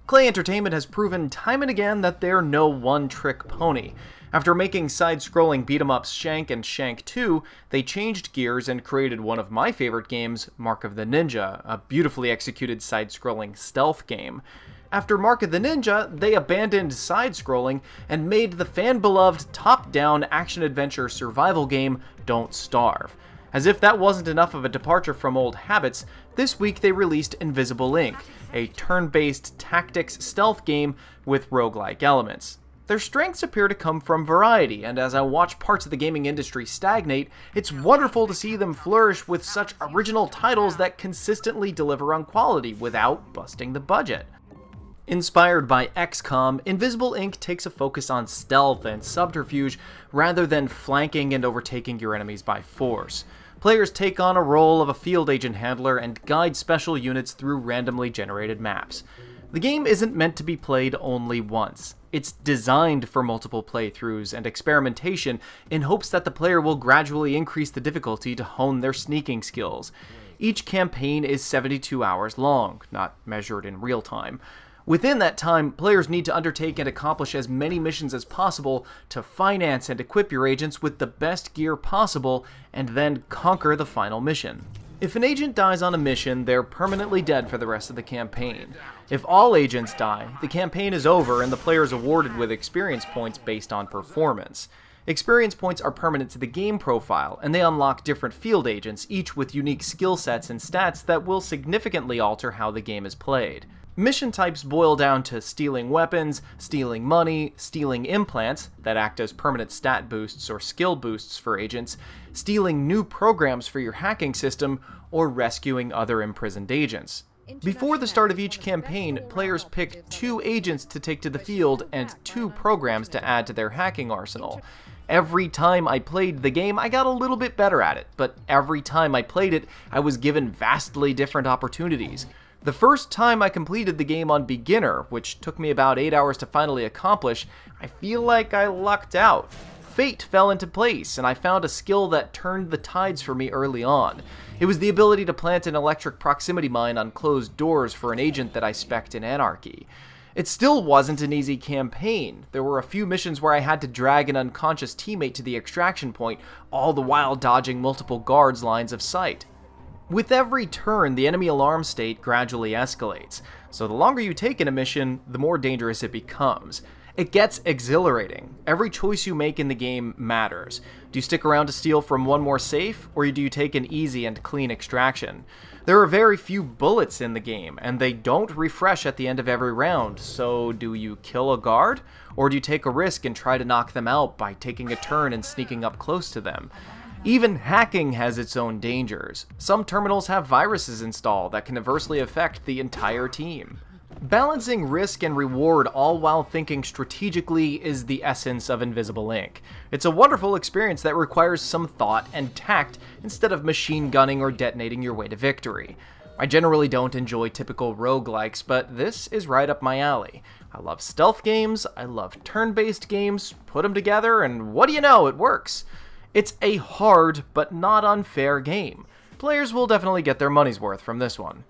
Clay Entertainment has proven time and again that they're no one-trick pony. After making side-scrolling beat-em-ups Shank and Shank 2, they changed gears and created one of my favorite games, Mark of the Ninja, a beautifully executed side-scrolling stealth game. After Mark of the Ninja, they abandoned side-scrolling and made the fan-beloved top-down action-adventure survival game Don't Starve. As if that wasn't enough of a departure from old habits, this week they released Invisible, Inc., a turn-based tactics stealth game with roguelike elements. Their strengths appear to come from variety, and as I watch parts of the gaming industry stagnate, it's wonderful to see them flourish with such original titles that consistently deliver on quality without busting the budget. Inspired by XCOM, Invisible, Inc. takes a focus on stealth and subterfuge rather than flanking and overtaking your enemies by force. Players take on a role of a field agent handler and guide special units through randomly generated maps. The game isn't meant to be played only once. It's designed for multiple playthroughs and experimentation in hopes that the player will gradually increase the difficulty to hone their sneaking skills. Each campaign is 72 hours long, not measured in real time. Within that time, players need to undertake and accomplish as many missions as possible to finance and equip your agents with the best gear possible, and then conquer the final mission. If an agent dies on a mission, they're permanently dead for the rest of the campaign. If all agents die, the campaign is over and the player is awarded with experience points based on performance. Experience points are permanent to the game profile, and they unlock different field agents, each with unique skill sets and stats that will significantly alter how the game is played. Mission types boil down to stealing weapons, stealing money, stealing implants that act as permanent stat boosts or skill boosts for agents, stealing new programs for your hacking system, or rescuing other imprisoned agents. Before the start of each campaign, players pick 2 agents to take to the field and 2 programs to add to their hacking arsenal. Every time I played the game, I got a little bit better at it, but every time I played it, I was given vastly different opportunities. The first time I completed the game on beginner, which took me about 8 hours to finally accomplish, I feel like I lucked out. Fate fell into place, and I found a skill that turned the tides for me early on. It was the ability to plant an electric proximity mine on closed doors for an agent that I spec'd in Anarchy. It still wasn't an easy campaign. There were a few missions where I had to drag an unconscious teammate to the extraction point, all the while dodging multiple guards' lines of sight. With every turn, the enemy alarm state gradually escalates, so the longer you take in a mission, the more dangerous it becomes. It gets exhilarating. Every choice you make in the game matters. Do you stick around to steal from one more safe, or do you take an easy and clean extraction? There are very few bullets in the game, and they don't refresh at the end of every round, so do you kill a guard, or do you take a risk and try to knock them out by taking a turn and sneaking up close to them? Even hacking has its own dangers. Some terminals have viruses installed that can adversely affect the entire team. Balancing risk and reward all while thinking strategically is the essence of Invisible, Inc. It's a wonderful experience that requires some thought and tact instead of machine gunning or detonating your way to victory. I generally don't enjoy typical roguelikes, but this is right up my alley. I love stealth games, I love turn-based games, put them together, and what do you know, it works. It's a hard but not unfair game. Players will definitely get their money's worth from this one.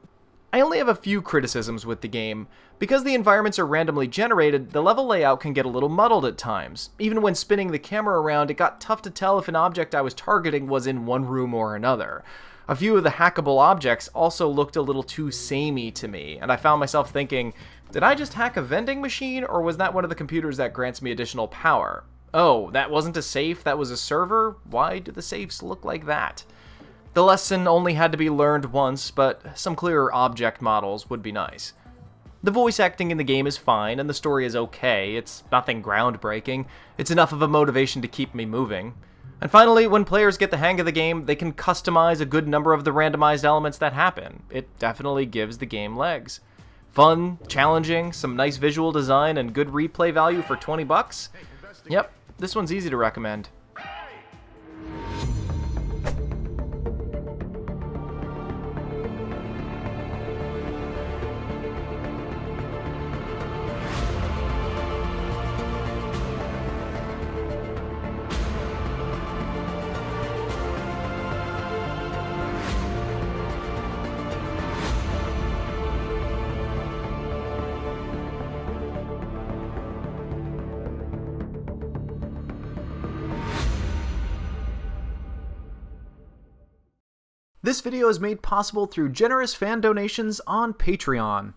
I only have a few criticisms with the game. Because the environments are randomly generated, the level layout can get a little muddled at times. Even when spinning the camera around, it got tough to tell if an object I was targeting was in one room or another. A few of the hackable objects also looked a little too samey to me, and I found myself thinking, did I just hack a vending machine, or was that one of the computers that grants me additional power? Oh, that wasn't a safe, that was a server? Why do the safes look like that? The lesson only had to be learned once, but some clearer object models would be nice. The voice acting in the game is fine, and the story is okay. It's nothing groundbreaking. It's enough of a motivation to keep me moving. And finally, when players get the hang of the game, they can customize a good number of the randomized elements that happen. It definitely gives the game legs. Fun, challenging, some nice visual design, and good replay value for 20 bucks? Yep. This one's easy to recommend. This video is made possible through generous fan donations on Patreon.